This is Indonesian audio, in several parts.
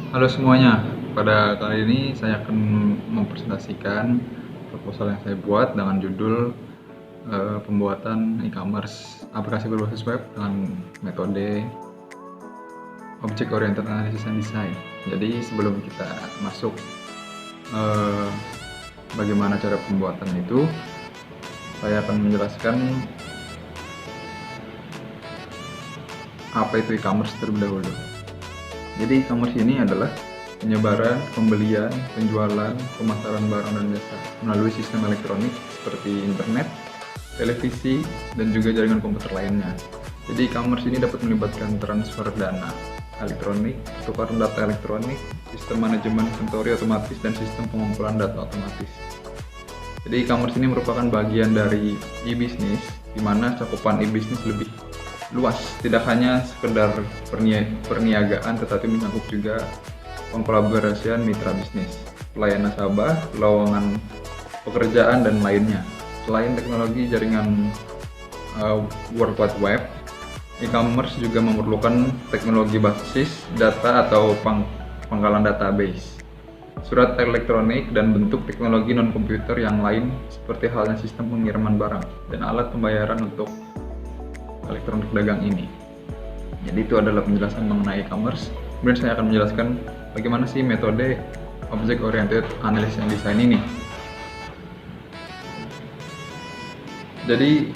Halo semuanya, pada kali ini saya akan mempresentasikan proposal yang saya buat dengan judul pembuatan e-commerce aplikasi berbasis web dengan metode Object Oriented Analysis and Design. Jadi sebelum kita masuk eh, bagaimana cara pembuatan itu, saya akan menjelaskan apa itu e-commerce terlebih dahulu. Jadi e-commerce ini adalah penyebaran, pembelian, penjualan, pemasaran barang dan jasa melalui sistem elektronik seperti internet, televisi, dan juga jaringan komputer lainnya. Jadi e-commerce ini dapat melibatkan transfer dana elektronik, tukaran data elektronik, sistem manajemen inventory otomatis, dan sistem pengumpulan data otomatis. Jadi e-commerce ini merupakan bagian dari e-business, di mana cakupan e-business lebih luas, tidak hanya sekedar perniagaan tetapi mencakup juga pengkolaborasian mitra bisnis, pelayanan nasabah, lowongan pekerjaan, dan lainnya. Selain teknologi jaringan World Wide Web, e-commerce juga memerlukan teknologi basis data atau pangkalan database, surat elektronik, dan bentuk teknologi non-komputer yang lain seperti halnya sistem pengiriman barang dan alat pembayaran untuk elektronik dagang ini. Jadi itu adalah penjelasan mengenai e-commerce. Kemudian saya akan menjelaskan bagaimana sih metode Object Oriented Analysis and Design ini. Jadi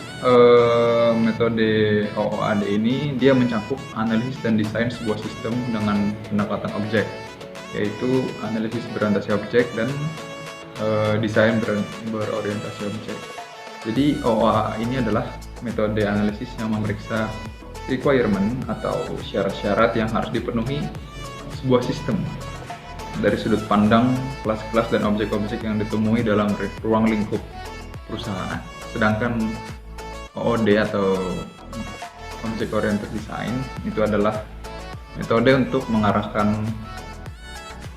metode OOAD ini dia mencakup analisis dan desain sebuah sistem dengan pendekatan objek, yaitu analisis berorientasi objek dan desain berorientasi objek. Jadi OOA ini adalah metode analisis yang memeriksa requirement atau syarat-syarat yang harus dipenuhi sebuah sistem dari sudut pandang kelas-kelas dan objek-objek yang ditemui dalam ruang lingkup perusahaan. Sedangkan OOD atau Object Oriented Design itu adalah metode untuk mengarahkan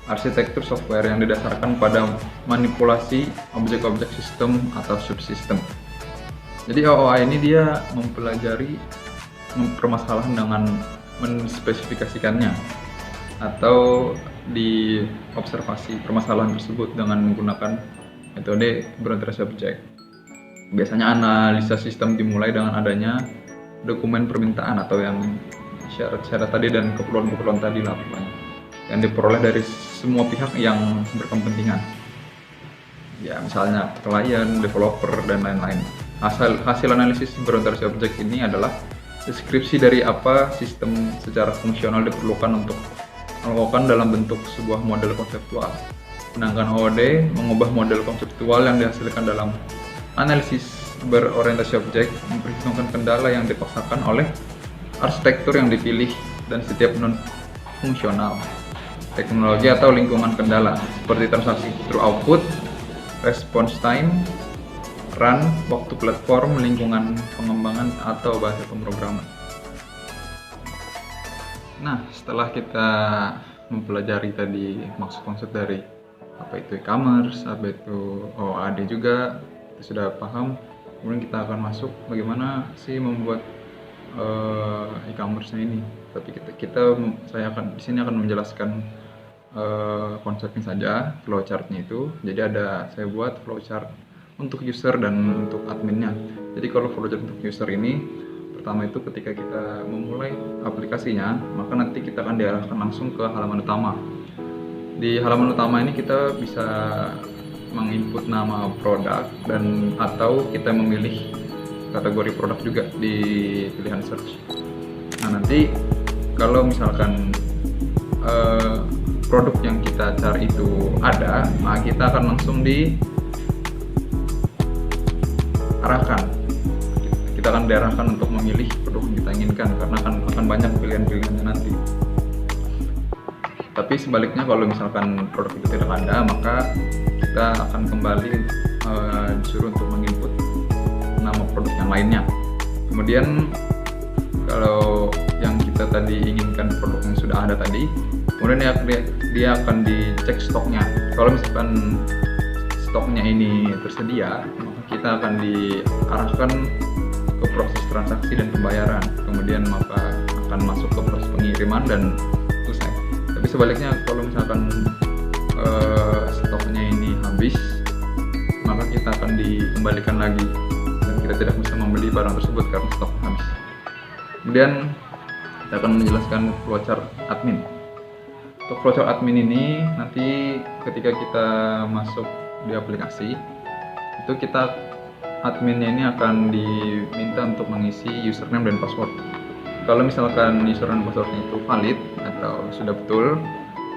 arsitektur software yang didasarkan pada manipulasi objek-objek sistem atau subsistem. Jadi OOA ini dia mempelajari permasalahan dengan menspesifikasikannya atau diobservasi permasalahan tersebut dengan menggunakan metode berorientasi objek. Biasanya analisa sistem dimulai dengan adanya dokumen permintaan atau yang syarat-syarat tadi dan keperluan-keperluan tadi lakukan yang diperoleh dari semua pihak yang berkepentingan. Ya, misalnya klien, developer, dan lain-lain. Hasil analisis berorientasi objek ini adalah deskripsi dari apa sistem secara fungsional diperlukan untuk melakukan dalam bentuk sebuah model konseptual. Sedangkan OOD mengubah model konseptual yang dihasilkan dalam analisis berorientasi objek, memperhitungkan kendala yang dipaksakan oleh arsitektur yang dipilih dan setiap non-fungsional, teknologi atau lingkungan kendala, seperti transaksi through output, response time, run, waktu platform, lingkungan pengembangan, atau bahasa pemrograman. Nah, setelah kita mempelajari tadi maksud konsep dari apa itu e-commerce, apa itu OOAD juga, kita sudah paham. Kemudian kita akan masuk bagaimana sih membuat e-commerce-nya ini. Tapi saya akan di sini akan menjelaskan konsepnya saja, flowchart-nya itu. Jadi saya buat flowchart untuk user dan untuk adminnya. Jadi kalau flowchart untuk user ini, pertama itu ketika kita memulai aplikasinya, maka nanti kita akan diarahkan langsung ke halaman utama. Di halaman utama ini kita bisa menginput nama produk dan atau kita memilih kategori produk juga di pilihan search. Nah, nanti kalau misalkan produk yang kita cari itu ada, maka kita akan langsung kita akan diarahkan untuk memilih produk yang kita inginkan karena akan banyak pilihan-pilihannya nanti. Tapi sebaliknya kalau misalkan produk itu tidak ada, maka kita akan kembali disuruh untuk menginput nama produk yang lainnya. Kemudian kalau yang kita tadi inginkan produk yang sudah ada tadi, kemudian dia akan dicek stoknya. Kalau misalkan stoknya ini tersedia, maka kita akan diarahkan ke proses transaksi dan pembayaran. Kemudian maka akan masuk ke proses pengiriman dan selesai. Tapi sebaliknya kalau misalkan stoknya ini habis, maka kita akan dikembalikan lagi dan kita tidak bisa membeli barang tersebut karena stok habis. Kemudian kita akan menjelaskan flowchart admin. Untuk flowchart admin ini nanti ketika kita masuk di aplikasi itu adminnya ini akan diminta untuk mengisi username dan password. Kalau misalkan username dan passwordnya itu valid atau sudah betul,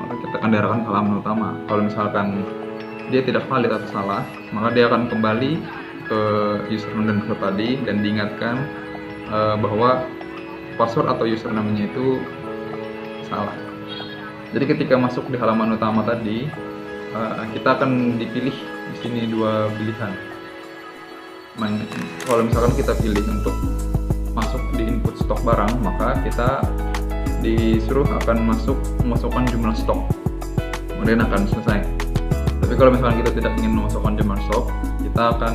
maka kita akan diarahkan ke halaman utama. Kalau misalkan dia tidak valid atau salah, maka dia akan kembali ke username dan password tadi dan diingatkan bahwa password atau username-nya itu salah. Jadi ketika masuk di halaman utama tadi, kita akan dipilih di sini dua pilihan. Kalau misalkan kita pilih untuk masuk di input stok barang, maka kita disuruh akan memasukkan jumlah stok, kemudian akan selesai. Tapi kalau misalkan kita tidak ingin memasukkan jumlah stok, kita akan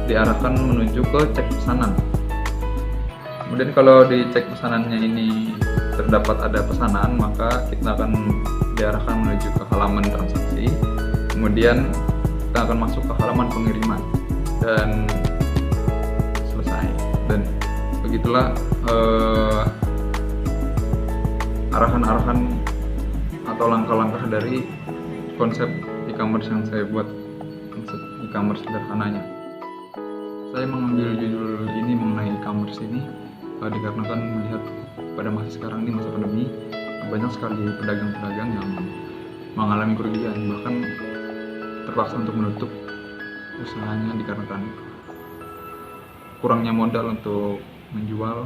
diarahkan menuju ke cek pesanan. Kemudian kalau di cek pesanannya ini terdapat ada pesanan, maka kita akan diarahkan menuju ke halaman transaksi. Kemudian kita akan masuk ke halaman pengiriman dan selesai. Dan begitulah arahan-arahan atau langkah-langkah dari konsep e-commerce yang saya buat, konsep e-commerce sederhananya. Saya mengambil judul ini mengenai e-commerce ini dikarenakan melihat pada masa sekarang ini, masa pandemi, banyak sekali pedagang-pedagang yang mengalami kerugian, bahkan terpaksa untuk menutup usahanya dikarenakan kurangnya modal untuk menjual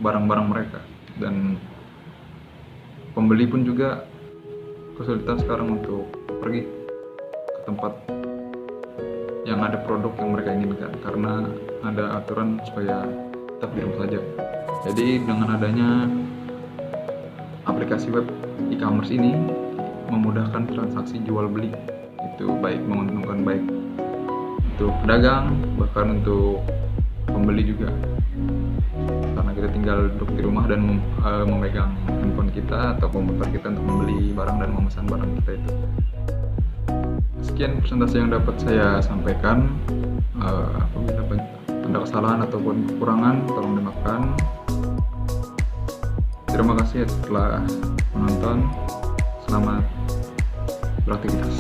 barang-barang mereka, dan pembeli pun juga kesulitan sekarang untuk pergi ke tempat yang ada produk yang mereka inginkan karena ada aturan supaya tetap di rumah saja. Jadi dengan adanya aplikasi web e-commerce ini memudahkan transaksi jual beli, itu menguntungkan baik untuk pedagang, bahkan untuk pembeli juga, karena kita tinggal duduk di rumah dan memegang handphone kita atau komputer kita untuk membeli barang dan memesan barang kita itu. Sekian presentasi yang dapat saya sampaikan. Apabila ada kesalahan ataupun kekurangan, tolong dimaafkan. Terima kasih telah menonton. Selamat beraktivitas.